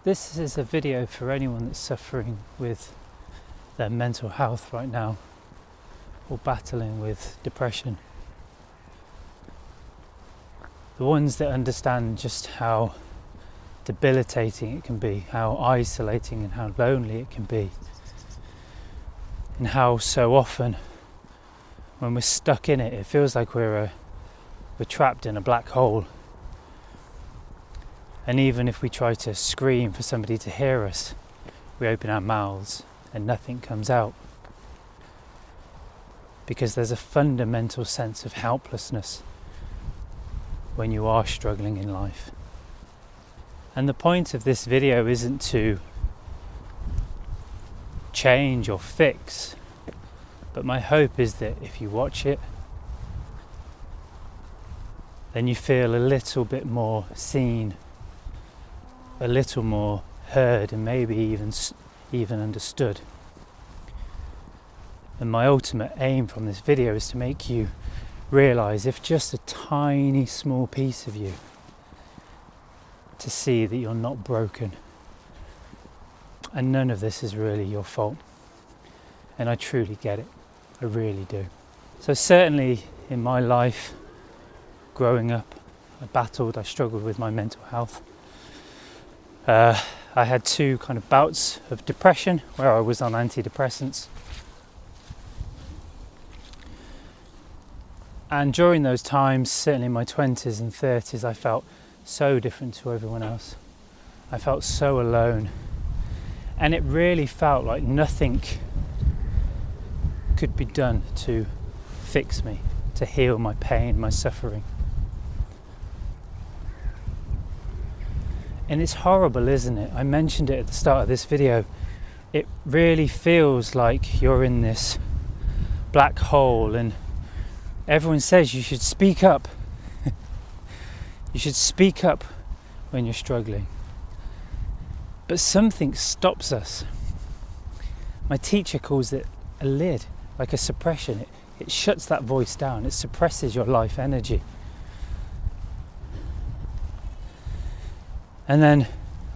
This is a video for anyone that's suffering with their mental health right now or battling with depression. The ones that understand just how debilitating it can be, how isolating and how lonely it can be, and how so often when we're stuck in it, it feels like we're trapped in a black hole. And even if we try to scream for somebody to hear us, we open our mouths and nothing comes out. Because there's a fundamental sense of helplessness when you are struggling in life. And the point of this video isn't to change or fix, but my hope is that if you watch it, then you feel a little bit more seen, a little more heard, and maybe even understood. And my ultimate aim from this video is to make you realize, if just a tiny small piece of you, to see that you're not broken and none of this is really your fault. And I truly get it, I really do. So certainly in my life growing up, I struggled with my mental health. I had two kind of bouts of depression where I was on antidepressants. And during those times, certainly in my 20s and 30s, I felt so different to everyone else. I felt so alone. And it really felt like nothing could be done to fix me, to heal my pain, my suffering. And it's horrible, isn't it? I mentioned it at the start of this video. It really feels like you're in this black hole and everyone says you should speak up. You should speak up when you're struggling. But something stops us. My teacher calls it a lid, like a suppression. It shuts that voice down. It suppresses your life energy. And then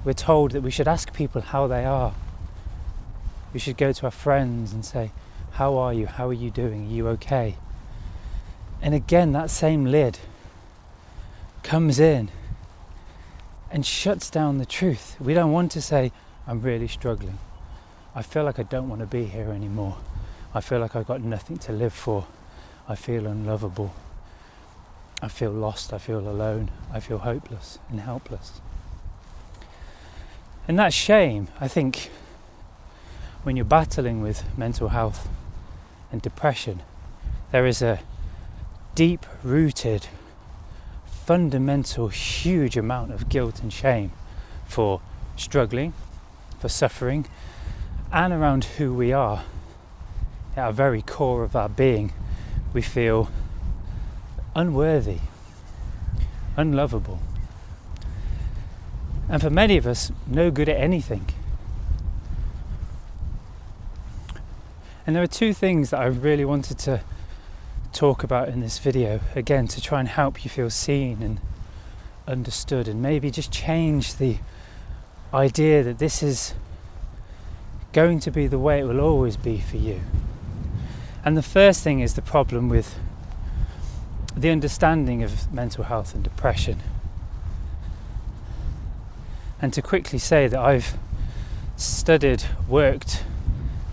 we're told that we should ask people how they are. We should go to our friends and say, how are you? How are you doing? Are you okay? And again, that same lid comes in and shuts down the truth. We don't want to say, I'm really struggling. I feel like I don't want to be here anymore. I feel like I've got nothing to live for. I feel unlovable. I feel lost. I feel alone. I feel hopeless and helpless. And that shame, I think, when you're battling with mental health and depression, there is a deep-rooted, fundamental, huge amount of guilt and shame for struggling, for suffering, and around who we are. At our very core of our being, we feel unworthy, unlovable. And for many of us, no good at anything. And there are two things that I really wanted to talk about in this video, again, to try and help you feel seen and understood, and maybe just change the idea that this is going to be the way it will always be for you. And the first thing is the problem with the understanding of mental health and depression. And to quickly say that I've worked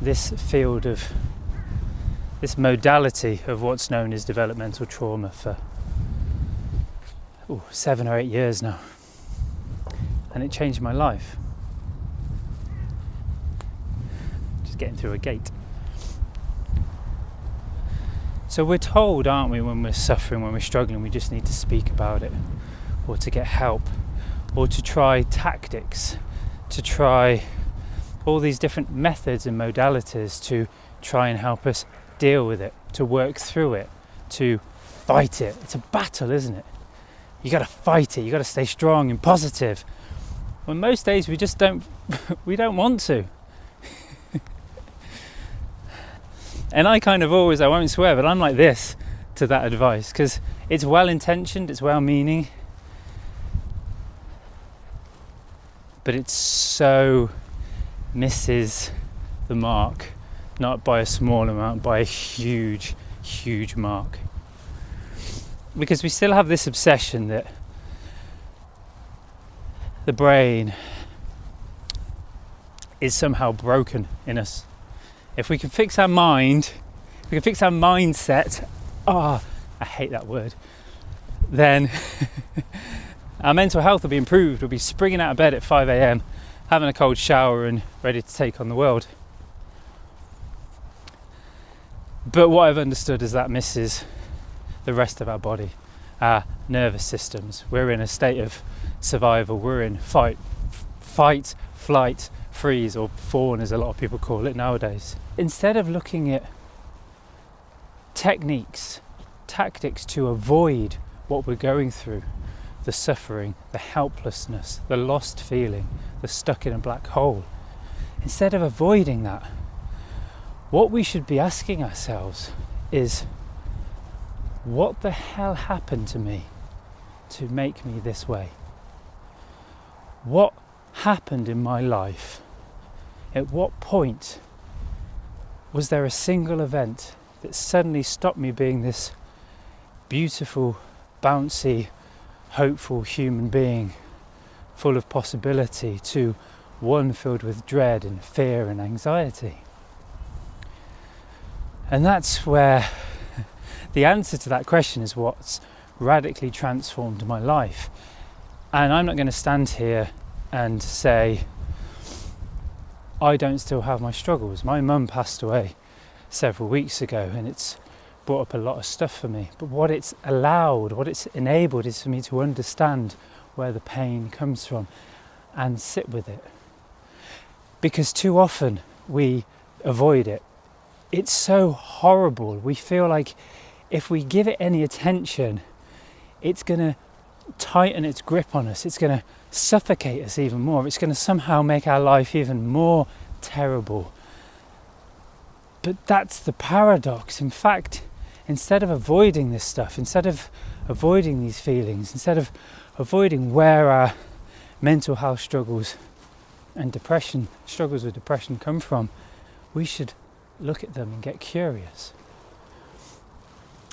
this field of this modality of what's known as developmental trauma for 7 or 8 years now. And it changed my life. Just getting through a gate. So we're told, aren't we, when we're suffering, when we're struggling, we just need to speak about it, or to get help, or to try tactics, to try all these different methods and modalities to try and help us deal with it, to work through it, to fight it. It's a battle, isn't it? You got to fight it. You got to stay strong and positive. Well, most days we just don't. We don't want to. And I kind of always, I won't swear, but I'm like this to that advice, because it's well intentioned, it's well meaning, but it so misses the mark, not by a small amount, by a huge mark. Because we still have this obsession that the brain is somehow broken in us. If we can fix our mind, if we can fix our mindset, I hate that word, then our mental health will be improved. We'll be springing out of bed at 5 a.m, having a cold shower and ready to take on the world. But what I've understood is that misses the rest of our body, our nervous systems. We're in a state of survival. We're in fight, flight, freeze, or fawn as a lot of people call it nowadays. Instead of looking at techniques, tactics to avoid what we're going through, the suffering, the helplessness, the lost feeling, the stuck in a black hole, instead of avoiding that, what we should be asking ourselves is, what the hell happened to me to make me this way? What happened in my life? At what point was there a single event that suddenly stopped me being this beautiful, bouncy, hopeful human being full of possibility to one filled with dread and fear and anxiety? And that's where the answer to that question is what's radically transformed my life. And I'm not going to stand here and say I don't still have my struggles. My mum passed away several weeks ago, and it's brought up a lot of stuff for me. But what it's allowed, what it's enabled, is for me to understand where the pain comes from and sit with it. Because too often we avoid it. It's so horrible. We feel like if we give it any attention, it's going to tighten its grip on us. It's going to suffocate us even more. It's going to somehow make our life even more terrible. But that's the paradox. In fact, instead of avoiding this stuff, instead of avoiding these feelings, instead of avoiding where our mental health struggles and struggles with depression come from, we should look at them and get curious.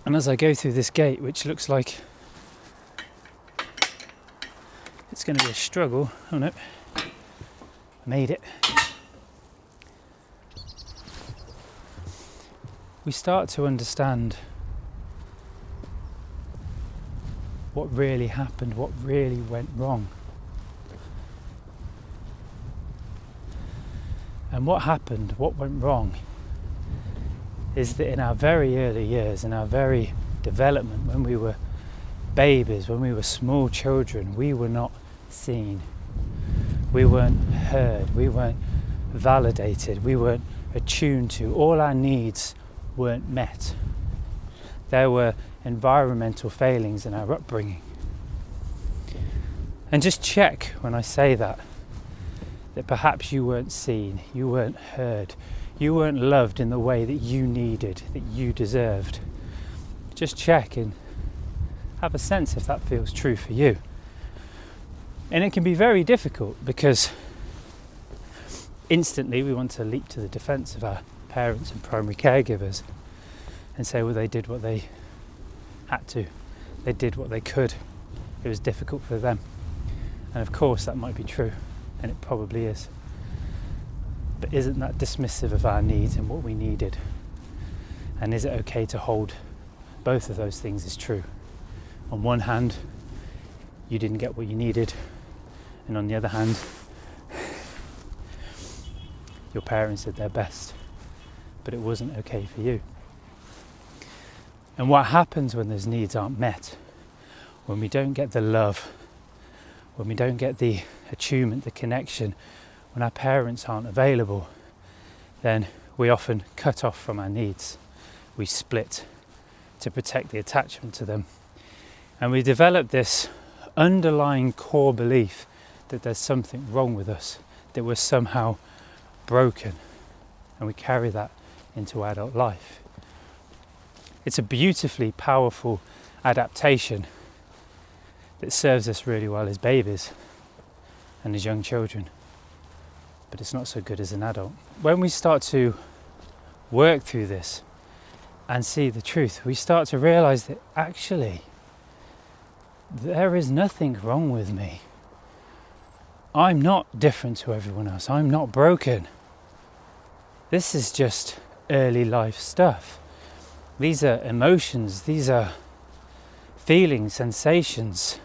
And as I go through this gate, which looks like it's going to be a struggle, oh no, I made it. We start to understand what really happened, what really went wrong. And what happened, what went wrong, is that in our very early years, in our very development, when we were babies, when we were small children, we were not seen. We weren't heard. We weren't validated. We weren't attuned to. All our needs weren't met. There were environmental failings in our upbringing. And just check when I say that perhaps you weren't seen, you weren't heard, you weren't loved in the way that you needed, that you deserved. Just check and have a sense if that feels true for you. And it can be very difficult because instantly we want to leap to the defense of our parents and primary caregivers and say, well, they did what they had to. They did what they could. It was difficult for them. And of course that might be true, and it probably is. But isn't that dismissive of our needs and what we needed? And is it okay to hold both of those things as true? On one hand, you didn't get what you needed, and on the other hand, your parents did their best, but it wasn't okay for you. And what happens when those needs aren't met, when we don't get the love, when we don't get the attunement, the connection, when our parents aren't available, then we often cut off from our needs. We split to protect the attachment to them. And we develop this underlying core belief that there's something wrong with us, that we're somehow broken, and we carry that into adult life. It's a beautifully powerful adaptation that serves us really well as babies. and as young children, but it's not so good as an adult. When we start to work through this and see the truth, we start to realize that actually there is nothing wrong with me. I'm not different to everyone else. I'm not broken. This is just early life stuff. These are emotions, these are feelings, sensations,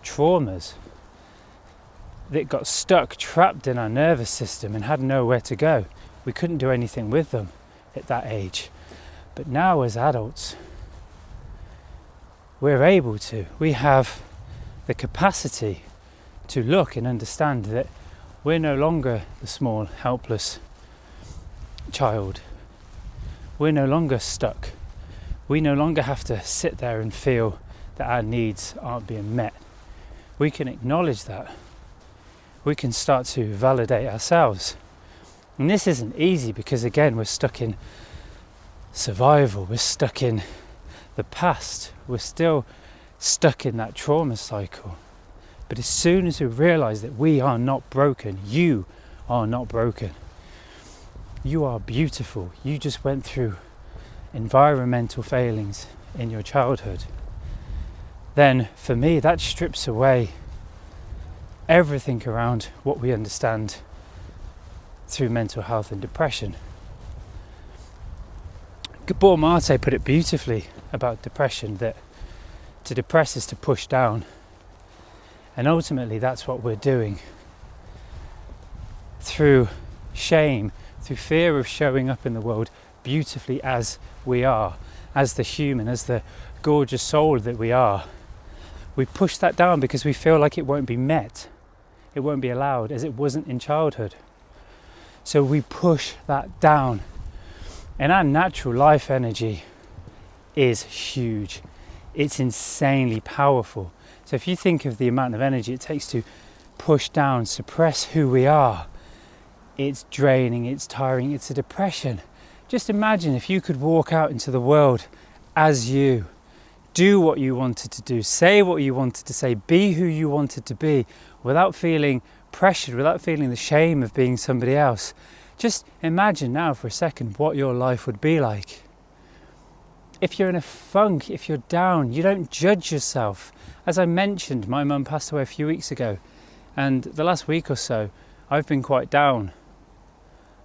traumas that got stuck, trapped in our nervous system and had nowhere to go. We couldn't do anything with them at that age. But now as adults, we're able to. We have the capacity to look and understand that we're no longer the small, helpless child. We're no longer stuck. We no longer have to sit there and feel that our needs aren't being met. We can acknowledge that. We can start to validate ourselves. And this isn't easy because, again, we're stuck in survival. We're stuck in the past. We're still stuck in that trauma cycle. But as soon as we realize that we are not broken, you are not broken. You are beautiful. You just went through environmental failings in your childhood. Then for me, that strips away everything around what we understand through mental health and depression. Gabor Mate put it beautifully about depression, that to depress is to push down. And ultimately that's what we're doing. Through shame, through fear of showing up in the world beautifully as we are, as the human, as the gorgeous soul that we are, we push that down because we feel like it won't be met. It won't be allowed, as it wasn't in childhood. So we push that down. And our natural life energy is huge. It's insanely powerful. So if you think of the amount of energy it takes to push down, suppress who we are, it's draining, it's tiring, it's a depression. Just imagine if you could walk out into the world as you, do what you wanted to do, say what you wanted to say, be who you wanted to be, without feeling pressured, without feeling the shame of being somebody else. Just imagine now for a second what your life would be like. If you're in a funk, if you're down, you don't judge yourself. As I mentioned, my mum passed away a few weeks ago, and the last week or so, I've been quite down.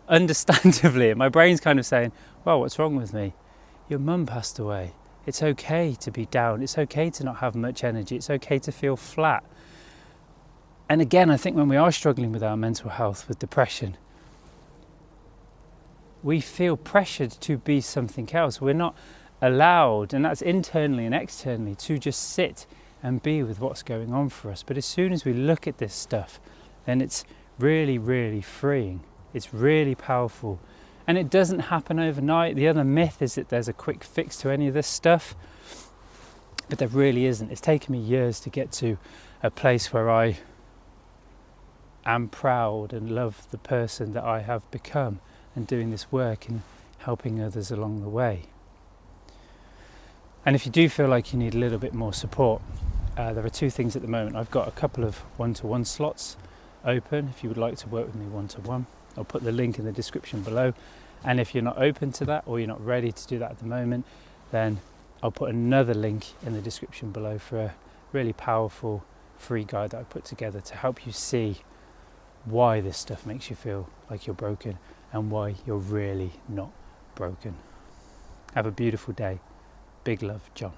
Understandably, my brain's kind of saying, well, what's wrong with me? Your mum passed away. It's okay to be down. It's okay to not have much energy. It's okay to feel flat. And again, I think when we are struggling with our mental health, with depression, we feel pressured to be something else. We're not allowed, and that's internally and externally, to just sit and be with what's going on for us. But as soon as we look at this stuff, then it's really, really freeing. It's really powerful. And it doesn't happen overnight. The other myth is that there's a quick fix to any of this stuff, but there really isn't. It's taken me years to get to a place where I am proud and love the person that I have become, and doing this work and helping others along the way. And if you do feel like you need a little bit more support, there are two things at the moment. I've got a couple of one-to-one slots open if you would like to work with me one-to-one. I'll put the link in the description below. And if you're not open to that, or you're not ready to do that at the moment, then I'll put another link in the description below for a really powerful free guide that I put together to help you see why this stuff makes you feel like you're broken and why you're really not broken. Have a beautiful day. Big love, John.